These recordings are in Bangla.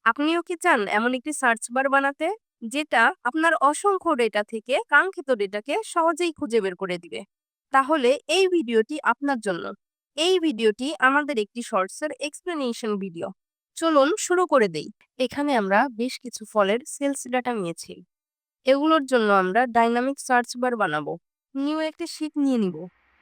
আপনিও কি চান এমন একটি সার্চ বার বানাতে যেটা আপনার অসংখ্য ডেটা থেকে কাঙ্ক্ষিত ডেটাকে সহজেই খুঁজে বের করে দিবে? তাহলে এই ভিডিওটি আপনার জন্য। এই ভিডিওটি আমাদের একটি শর্টসের এক্সপ্লেনেশন ভিডিও। চলুন শুরু করে দেই। এখানে আমরা বেশ কিছু ফলের সেলস ডাটা নিয়েছি। এগুলোর জন্য আমরা ডাইনামিক সার্চ বার বানাবো। নিউ একটা শীট নিয়ে নিব।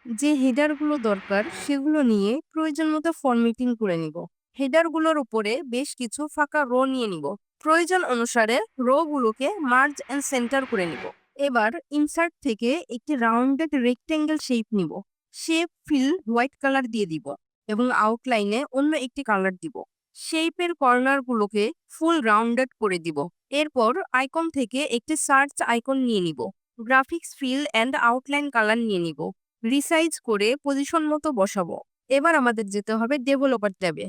যে হেডারগুলো দরকার সেগুলো নিয়ে প্রয়োজন মতো ফরম্যাটিং করে নিব। হেডারগুলোর উপরে বেশ কিছু ফাঁকা রো নিয়ে নিব। প্রয়োজন অনুসারে রো গুলোকে মার্জ এন্ড সেন্টার করে নিব। এবার ইনসার্ট থেকে একটি রাউন্ডেড রেক্টেঙ্গেল শেপ নিব। শেপ ফিল হোয়াইট কালার দিয়ে দিব এবং আউটলাইনে অন্য একটি কালার দিব। শেপের কর্নার গুলোকে ফুল রাউন্ডেড করে দিব। এরপর আইকন থেকে একটি সার্চ আইকন নিয়ে নিব। Graphics fill and outline colour নিয়ে নিব। রিসাইজ করে পজিশন মতো বসাবো। এবার আমাদের যেতে হবে ডেভেলপার ট্যাবে।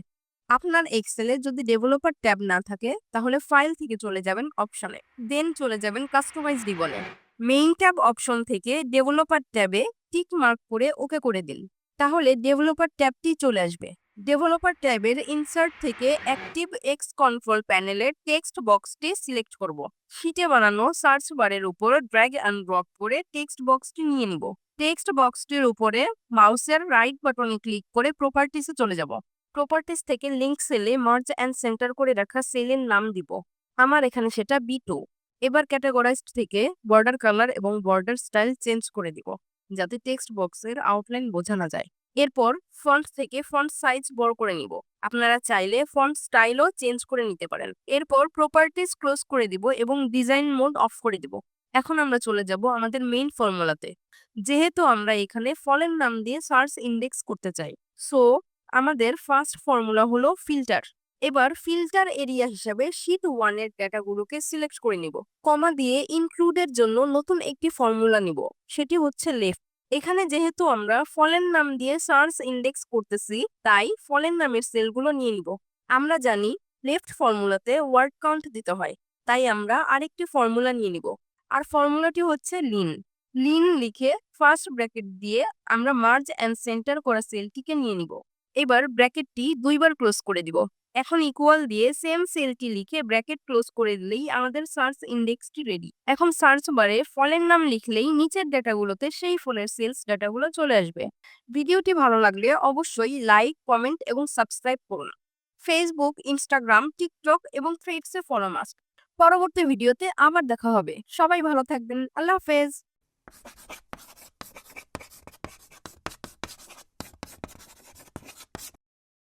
আপনার এক্সেলে যদি ডেভেলপার ট্যাব না থাকে তাহলে ফাইল থেকে চলে যাবেন অপশনে, দেন চলে যাবেন কাস্টমাইজ রিবনে। মেইন ট্যাব অপশন থেকে ডেভেলপার ট্যাবে টিক মার্ক করে ওকে করে দিন। তাহলে ডেভেলপার ট্যাবটি চলে আসবে। ডেভেলপার ট্যাবের ইনসার্ট থেকে অ্যাক্টিভ এক্স কন্ট্রোল প্যানেলের টেক্সট বক্সটি সিলেক্ট করব। শীটে বানানো সার্চ বারের উপর ড্র্যাগ অ্যান্ড ড্রপ করে টেক্সট বক্সটি নিয়ে নিব। টেক্সট বক্সটির উপরে মাউসের রাইট বাটনে ক্লিক করে প্রপার্টিসে চলে যাব। প্রপার্টিস থেকে লিংক সেলে মার্জ অ্যান্ড সেন্টার করে রাখা সেলের নাম দিব। আমার এখানে সেটা B2। এবার ক্যাটাগরাইজড থেকে বর্ডার কালার এবং বর্ডার স্টাইল চেঞ্জ করে দিব যাতে টেক্সট বক্সের আউটলাইন বোঝা না যায়। এরপর ফন্ট থেকে ফন্ট সাইজ বড় করে নিব। আপনারা চাইলে ফন্ট স্টাইলও চেঞ্জ করে নিতে পারেন। এরপর প্রপার্টিস ক্লোজ করে দিব এবং ডিজাইন মোড অফ করে দিব। এখন আমরা চলে যাব আমাদের মেইন ফর্মুলাতে। যেহেতু আমরা এখানে ফলের নাম দিয়ে সার্চ ইন্ডেক্স করতে চাই, সো আমাদের ফার্স্ট ফর্মুলা হলো ফিল্টার। এবার ফিল্টার এরিয়া হিসাবে শীট 1 এর ডেটাগুলোকে সিলেক্ট করে নিব। কমা দিয়ে ইনক্লুডের জন্য নতুন একটি ফর্মুলা নিব, সেটি হচ্ছে লেফট। এখানে যেহেতু আমরা ফলের নাম দিয়ে সার্চ ইন্ডেক্স করতেছি তাই ফলের নামের সেলগুলো নিয়ে নিব। আমরা জানি লেফট ফর্মুলাতে ওয়ার্ড কাউন্ট দিতে হয়, তাই আমরা আরেকটি ফর্মুলা নিয়ে নিব। আর ফর্মুলাটি হচ্ছে লিন। লিন লিখে ফার্স্ট ব্র্যাকেট দিয়ে আমরা মার্জ অ্যান্ড সেন্টার করা সেলটিকে নিয়ে নিব। এবার ব্র্যাকেটটি দুইবার ক্লোজ করে দিব। এখন ইকুয়াল দিয়ে সেম সেলটি লিখে ব্র্যাকেট ক্লোজ করে দিলেই আমাদের সার্চ ইন্ডেক্সটি রেডি। এখন সার্চ বারে ফলের নাম লিখলেই নিচের ডেটাগুলোতে সেই ফলের সেলস ডেটাগুলো চলে আসবে। ভিডিওটি ভালো লাগলে অবশ্যই লাইক, কমেন্ট এবং সাবস্ক্রাইব করুন। ফেসবুক, ইনস্টাগ্রাম, টিকটক এবং থ্রেডসে ফলো মাস্ট। পরবর্তী ভিডিওতে আবার দেখা হবে। সবাই ভালো থাকবেন। আল্লাহ হাফেজ।